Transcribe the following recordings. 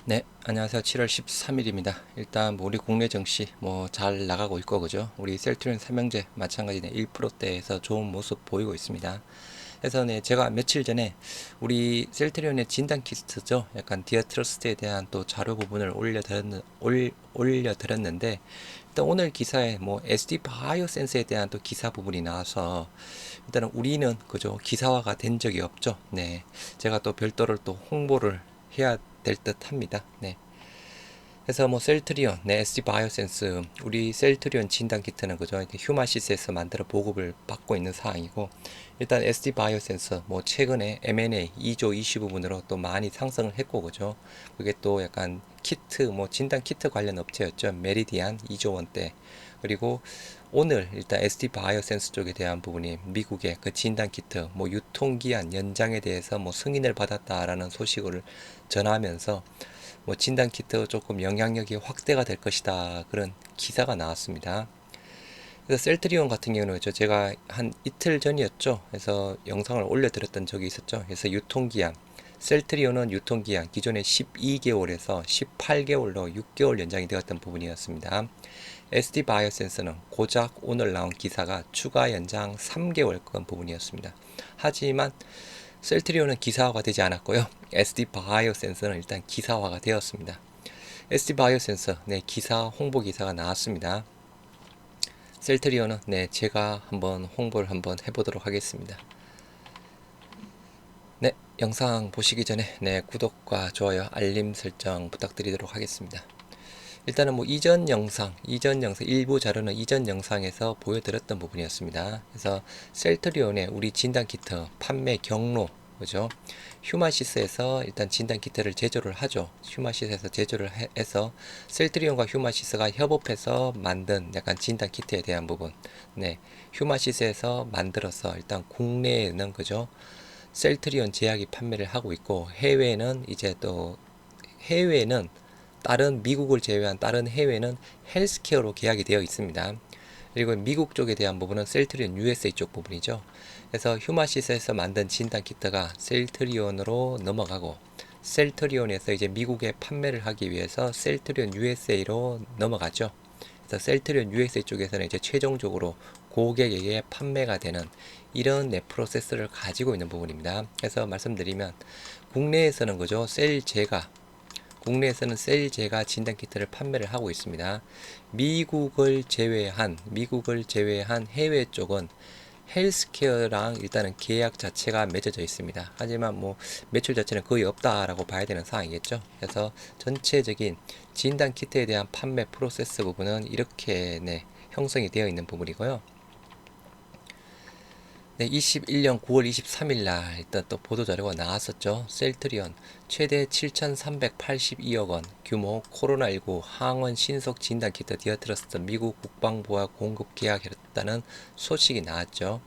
네, 안녕하세요. 7월 13일입니다. 일단 뭐 우리 국내 증시 뭐 잘 나가고 있고 그죠? 우리 셀트리온 삼형제 마찬가지 1%대에서 좋은 모습 보이고 있습니다. 그래서 네, 제가 며칠 전에 우리 셀트리온의 진단 키트죠. 약간 디어 트러스트에 대한 또 자료 부분을 올려드렸는데 일단 오늘 기사에 뭐 SD 바이오 센스에 대한 또 기사 부분이 나와서 일단은 우리는 그죠? 기사화가 된 적이 없죠. 네. 제가 또 별도를 또 홍보를 해야 될 듯 합니다. 네. 그래서 뭐 셀트리온, 네, SD 바이오센스, 우리 셀트리온 진단 키트는 그죠? 휴마시스에서 만들어 보급을 받고 있는 사항이고, 일단 SD 바이오센스, 뭐 최근에 M&A 2조 이슈 부분으로 또 많이 상승을 했고, 그죠? 그게 또 약간 키트, 뭐 진단 키트 관련 업체였죠. 메리디안 2조 원대. 그리고 오늘 일단 SD 바이오센스 쪽에 대한 부분이 미국의 그 진단 키트, 뭐 유통기한 연장에 대해서 뭐 승인을 받았다라는 소식을 전하면서 뭐 진단 키트 조금 영향력이 확대가 될 것이다 그런 기사가 나왔습니다. 그래서 셀트리온 같은 경우는 제가 한 이틀 전이었죠. 그래서 영상을 올려드렸던 적이 있었죠. 그래서 유통기한 셀트리온은 유통기한 기존의 12개월에서 18개월로 6개월 연장이 되었던 부분이었습니다. SD 바이오센스는 고작 오늘 나온 기사가 추가 연장 3개월권 부분이었습니다. 하지만 셀트리온은 기사화가 되지 않았고요. SD 바이오센서는 일단 기사화가 되었습니다. SD 바이오센서 네, 기사 홍보 기사가 나왔습니다. 셀트리온은 네, 제가 한번 홍보를 한번 해보도록 하겠습니다. 네, 영상 보시기 전에 네, 구독과 좋아요, 알림 설정 부탁드리도록 하겠습니다. 일단은 뭐 이전 영상 일부 자료는 이전 영상에서 보여드렸던 부분이었습니다. 그래서 셀트리온의 우리 진단 키트 판매 경로 그죠? 휴마시스에서 일단 진단 키트를 제조를 하죠. 휴마시스에서 제조를 해서 셀트리온과 휴마시스가 협업해서 만든 약간 진단 키트에 대한 부분. 네. 휴마시스에서 만들어서 일단 국내에는 그죠? 셀트리온 제약이 판매를 하고 있고 해외에는 이제 또 해외에는 다른 미국을 제외한 다른 해외는 헬스케어로 계약이 되어 있습니다. 그리고 미국 쪽에 대한 부분은 셀트리온 USA 쪽 부분이죠. 그래서 휴마시스에서 만든 진단 키트가 셀트리온으로 넘어가고 셀트리온에서 이제 미국에 판매를 하기 위해서 셀트리온 USA로 넘어가죠. 그래서 셀트리온 USA 쪽에서는 이제 최종적으로 고객에게 판매가 되는 이런 프로세스를 가지고 있는 부분입니다. 그래서 말씀드리면 국내에서는 그죠 국내에서는 셀제가 진단 키트를 판매를 하고 있습니다. 미국을 제외한 해외 쪽은 헬스케어랑 일단은 계약 자체가 맺어져 있습니다. 하지만 뭐 매출 자체는 거의 없다라고 봐야 되는 상황이겠죠. 그래서 전체적인 진단 키트에 대한 판매 프로세스 부분은 이렇게 형성이 되어 있는 부분이고요. 네, 21년 9월 23일 날 일단 또 보도자료가 나왔었죠. 셀트리온 최대 7,382억 원 규모 코로나19 항원 신속 진단 키트 디어트러스트 미국 국방부와 공급 계약했다는 소식이 나왔죠.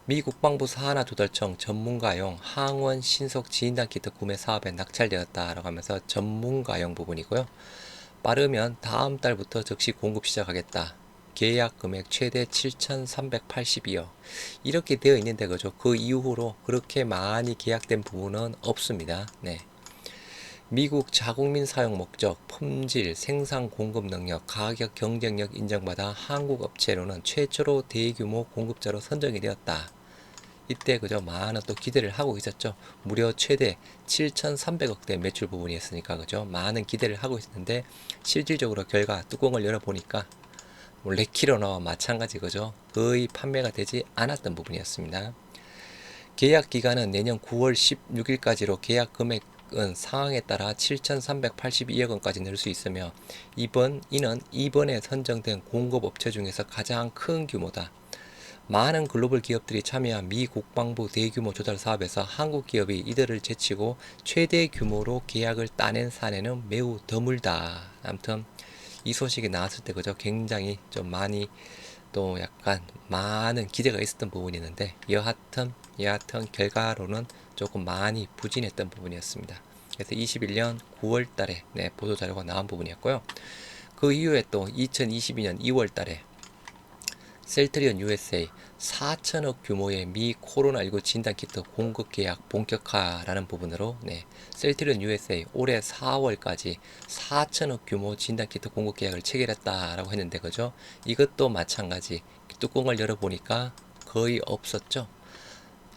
미 국방부 산하조달청 전문가용 항원 신속 진단 키트 구매 사업에 낙찰되었다라고 하면서 전문가용 부분이고요. 빠르면 다음 달부터 즉시 공급 시작하겠다. 계약 금액 최대 7,382억. 이렇게 되어 있는데 그죠? 그 이후로 그렇게 많이 계약된 부분은 없습니다. 네. 미국 자국민 사용 목적, 품질, 생산 공급 능력, 가격 경쟁력 인정받아 한국 업체로는 최초로 대규모 공급자로 선정이 되었다. 이때 그저 많은 또 기대를 하고 있었죠. 무려 최대 7,300억대 매출 부분이었으니까 그죠. 많은 기대를 하고 있었는데 실질적으로 결과 뚜껑을 열어보니까 뭐 레키로나와 마찬가지 그죠. 거의 판매가 되지 않았던 부분이었습니다. 계약 기간은 내년 9월 16일까지로 계약 금액은 상황에 따라 7,382억 원까지 늘 수 있으며 이는 이번에 선정된 공급업체 중에서 가장 큰 규모다. 많은 글로벌 기업들이 참여한 미 국방부 대규모 조달 사업에서 한국 기업이 이들을 제치고 최대 규모로 계약을 따낸 사례는 매우 드물다. 아무튼 이 소식이 나왔을 때 그저 굉장히 좀 많이 또 약간 많은 기대가 있었던 부분이 있는데 여하튼 결과로는 조금 많이 부진했던 부분이었습니다. 그래서 21년 9월 달에 보도 자료가 나온 부분이었고요. 그 이후에 또 2022년 2월 달에 셀트리온 USA 4천억 규모의 미 코로나19 진단키트 공급 계약 본격화라는 부분으로 셀트리온 USA 올해 4월까지 4천억 규모 진단키트 공급 계약을 체결했다라고 했는데 그죠? 이것도 마찬가지 뚜껑을 열어보니까 거의 없었죠.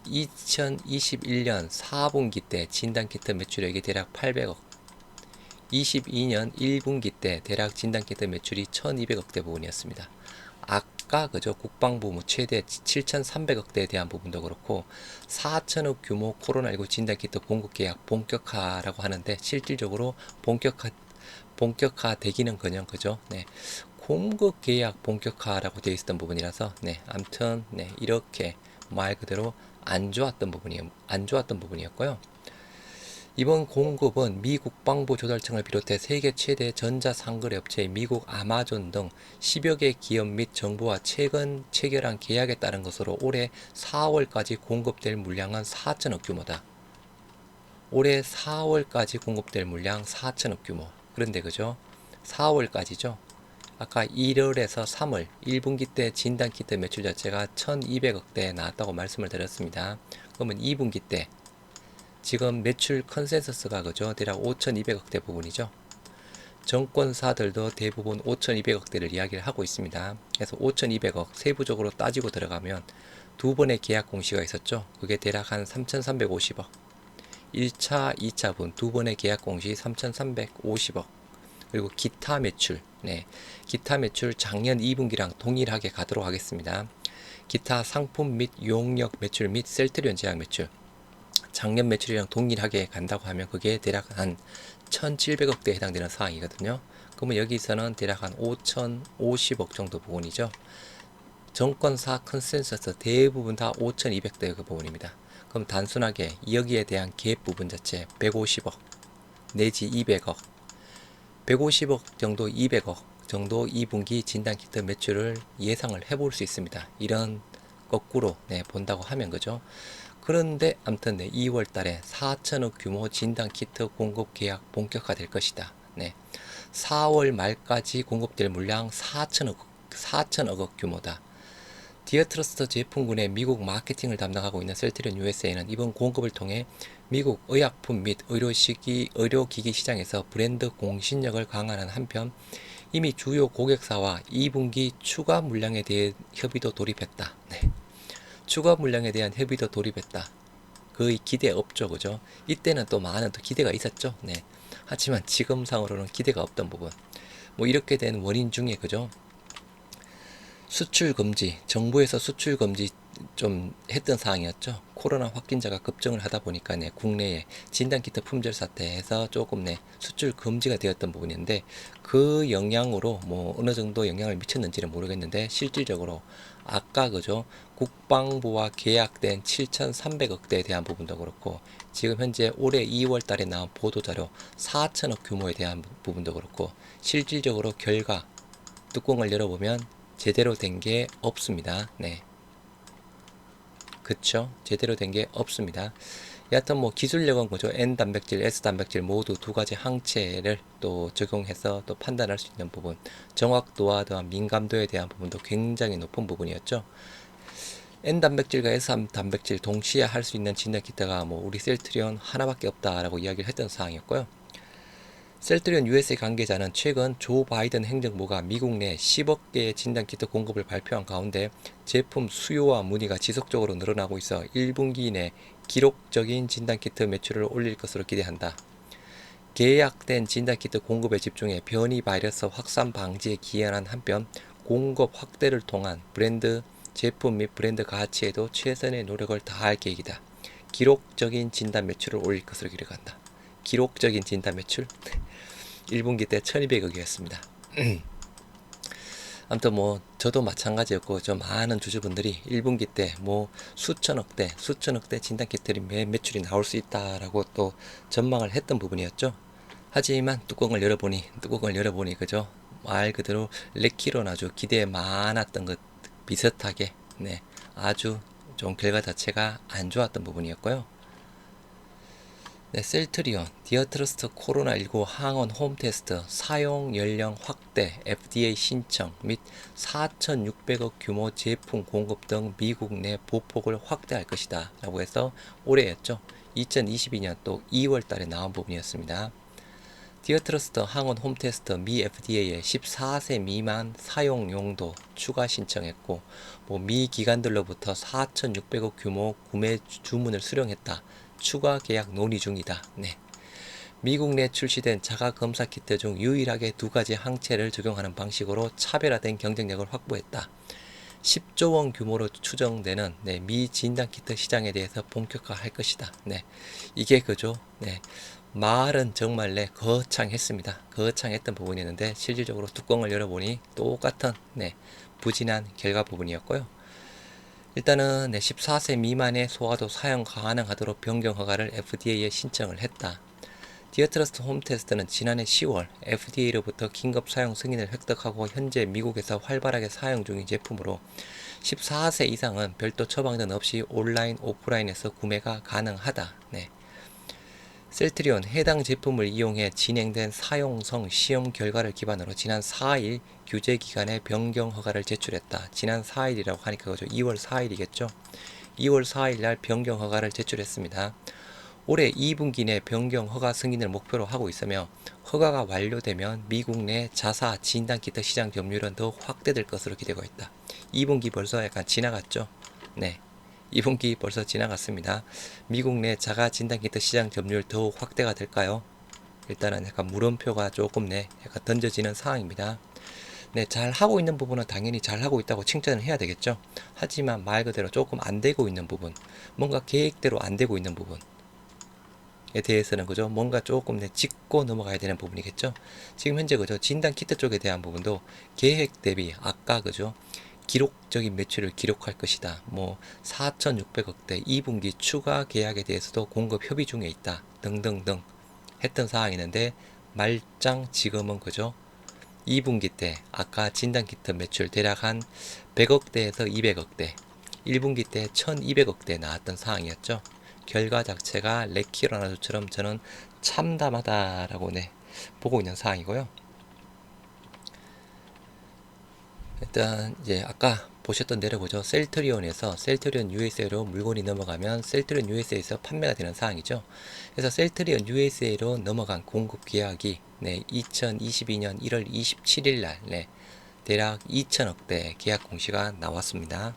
2021년 4분기 때 진단키트 매출액이 대략 800억, 22년 1분기 때 대략 진단키트 매출이 1200억대 부분이었습니다. 아까 그저 국방부 최대 7300억대에 대한 부분도 그렇고 4천억 규모 코로나19 진단키트 공급 계약 본격화라고 하는데 실질적으로 본격화 되기는커녕 그죠? 공급 계약 본격화라고 되어 있었던 부분이라서 아무튼 이렇게 말 그대로 안 좋았던 부분이었고요. 이번 공급은 미 국방부 조달청을 비롯해 세계 최대 전자상거래 업체인 미국 아마존 등 10여 개 기업 및 정부와 최근 체결한 계약에 따른 것으로 올해 4월까지 공급될 물량은 4천억 규모다. 올해 4월까지 공급될 물량 4천억 규모. 그런데 그죠? 4월까지죠. 아까 1월에서 3월 1분기 때 진단키트 매출 자체가 1200억대에 나왔다고 말씀을 드렸습니다. 그러면 2분기 때 지금 매출 컨센서스가 그죠? 대략 5200억대 부분이죠. 정권사들도 대부분 5200억대를 이야기를 하고 있습니다. 그래서 5200억 세부적으로 따지고 들어가면 두 번의 계약 공시가 있었죠. 그게 대략 한 3350억. 1차, 2차분 두 번의 계약 공시 3350억. 그리고 기타 매출, 기타 매출 작년 2분기랑 동일하게 가도록 하겠습니다. 기타 상품 및 용역 매출 및 셀트리온 제약 매출. 작년 매출이랑 동일하게 간다고 하면 그게 대략 한 1700억대에 해당되는 사항이거든요. 그러면 여기서는 대략 한 5050억 정도 부분이죠. 정권사 컨센서스 대부분 다 5200대 그 부분입니다. 그럼 단순하게 여기에 대한 갭 부분 자체 150억 내지 200억 150억 정도 200억 정도 2분기 진단키트 매출을 예상을 해볼 수 있습니다. 이런 거꾸로 본다고 하면 그죠. 그런데 아무튼 2월 달에 4천억 규모 진단키트 공급 계약 본격화될 것이다. 4월 말까지 공급될 물량 4천억 규모다. 디어트러스트 제품군의 미국 마케팅을 담당하고 있는 셀트리온 USA는 이번 공급을 통해 미국 의약품 및 의료기기 시장에서 브랜드 공신력을 강화하는 한편 이미 주요 고객사와 2분기 추가 물량에 대해 협의도 돌입했다. 추가 물량에 대한 협의도 돌입했다. 거의 기대 없죠, 그죠? 이때는 또 많은 또 기대가 있었죠. 하지만 지금 상으로는 기대가 없던 부분. 뭐 이렇게 된 원인 중에 그죠? 수출 금지, 정부에서 수출 금지 좀 했던 상황이었죠. 코로나 확진자가 급증을 하다 보니까 국내에 진단키트 품절 사태에서 조금 수출 금지가 되었던 부분인데 그 영향으로 뭐 어느 정도 영향을 미쳤는지는 모르겠는데 실질적으로 아까 그죠 국방부와 계약된 7,300억대에 대한 부분도 그렇고 지금 현재 올해 2월 달에 나온 보도자료 4천억 규모에 대한 부분도 그렇고 실질적으로 결과 뚜껑을 열어보면 제대로 된 게 없습니다. 그쵸? 제대로 된 게 없습니다. 여하튼 뭐 기술력은 그죠? N 단백질, S 단백질 모두 두 가지 항체를 또 적용해서 또 판단할 수 있는 부분, 정확도와 또한 민감도에 대한 부분도 굉장히 높은 부분이었죠. N 단백질과 S 단백질 동시에 할 수 있는 진단키트가 뭐 우리 셀트리온 하나밖에 없다라고 이야기를 했던 사항이었고요. 셀트리온 USA 관계자는 최근 조 바이든 행정부가 미국 내 10억 개의 진단키트 공급을 발표한 가운데 제품 수요와 문의가 지속적으로 늘어나고 있어 1분기 내 기록적인 진단키트 매출을 올릴 것으로 기대한다. 계약된 진단키트 공급에 집중해 변이 바이러스 확산 방지에 기여하는 한편 공급 확대를 통한 브랜드 제품 및 브랜드 가치에도 최선의 노력을 다할 계획이다. 기록적인 진단 매출을 올릴 것으로 기록한다. 기록적인 진단 매출 1분기 때 1200억이었습니다. 아무튼 뭐 저도 마찬가지였고 저 많은 주주분들이 1분기 때 뭐 수천억대 진단키트 매출이 나올 수 있다라고 또 전망을 했던 부분이었죠. 하지만 뚜껑을 열어보니 그죠 말 그대로 레키론 아주 기대에 많았던 것 비슷하게 아주 좀 결과 자체가 안 좋았던 부분이었고요. 네, 셀트리온, 디어트러스트 코로나19 항원 홈테스트 사용 연령 확대, FDA 신청 및 4,600억 규모 제품 공급 등 미국 내 보폭을 확대할 것이다 라고 해서 올해였죠. 2022년 또 2월 달에 나온 부분이었습니다. 디어트러스트 항원 홈테스트 미 FDA에 14세 미만 사용 용도 추가 신청했고 미 기관들로부터 4,600억 규모 구매 주문을 수령했다. 추가 계약 논의 중이다. 네. 미국 내 출시된 자가검사 키트 중 유일하게 두 가지 항체를 적용하는 방식으로 차별화된 경쟁력을 확보했다. 10조 원 규모로 추정되는 미 진단 키트 시장에 대해서 본격화할 것이다. 네. 이게 그죠. 네. 말은 정말 거창했습니다. 거창했던 부분이었는데 실질적으로 뚜껑을 열어보니 똑같은 부진한 결과 부분이었고요. 일단은 14세 미만의 소아도 사용 가능하도록 변경 허가를 FDA에 신청을 했다. 디어트러스트 홈테스트는 지난해 10월 FDA로부터 긴급 사용 승인을 획득하고 현재 미국에서 활발하게 사용 중인 제품으로 14세 이상은 별도 처방 등 없이 온라인, 오프라인에서 구매가 가능하다. 네. 셀트리온 해당 제품을 이용해 진행된 사용성 시험 결과를 기반으로 지난 4일 규제기관에 변경 허가를 제출했다. 지난 4일이라고 하니까 그죠? 2월 4일이겠죠? 2월 4일 날 변경 허가를 제출했습니다. 올해 2분기 내 변경 허가 승인을 목표로 하고 있으며 허가가 완료되면 미국 내 자사 진단키트 시장 점유율은 더욱 확대될 것으로 기대고 있다. 2분기 벌써 약간 지나갔죠? 네. 2분기 벌써 지나갔습니다. 미국 내 자가 진단키트 시장 점유율 더욱 확대가 될까요? 일단은 약간 물음표가 조금 약간 던져지는 상황입니다. 네, 잘 하고 있는 부분은 당연히 잘 하고 있다고 칭찬을 해야 되겠죠. 하지만 말 그대로 조금 안 되고 있는 부분, 뭔가 계획대로 안 되고 있는 부분에 대해서는 그죠, 뭔가 조금 짚고 넘어가야 되는 부분이겠죠. 지금 현재 그죠, 진단 키트 쪽에 대한 부분도 계획 대비 아까 그죠, 기록적인 매출을 기록할 것이다. 4,600억대 2분기 추가 계약에 대해서도 공급 협의 중에 있다. 등등등 했던 사항이는데 말짱 지금은 그죠? 2분기 때 아까 진단키트 매출 대략 한 100억대에서 200억대 1분기 때 1200억대 나왔던 상황이었죠. 결과 자체가 레키로나주처럼 저는 참담하다라고 보고 있는 상황이고요. 일단 이제 아까 보셨던 대로 보죠. 셀트리온에서 셀트리온 USA로 물건이 넘어가면 셀트리온 USA에서 판매가 되는 사항이죠. 그래서 셀트리온 USA로 넘어간 공급 계약이 2022년 1월 27일 날 대략 2천억대 계약 공시가 나왔습니다.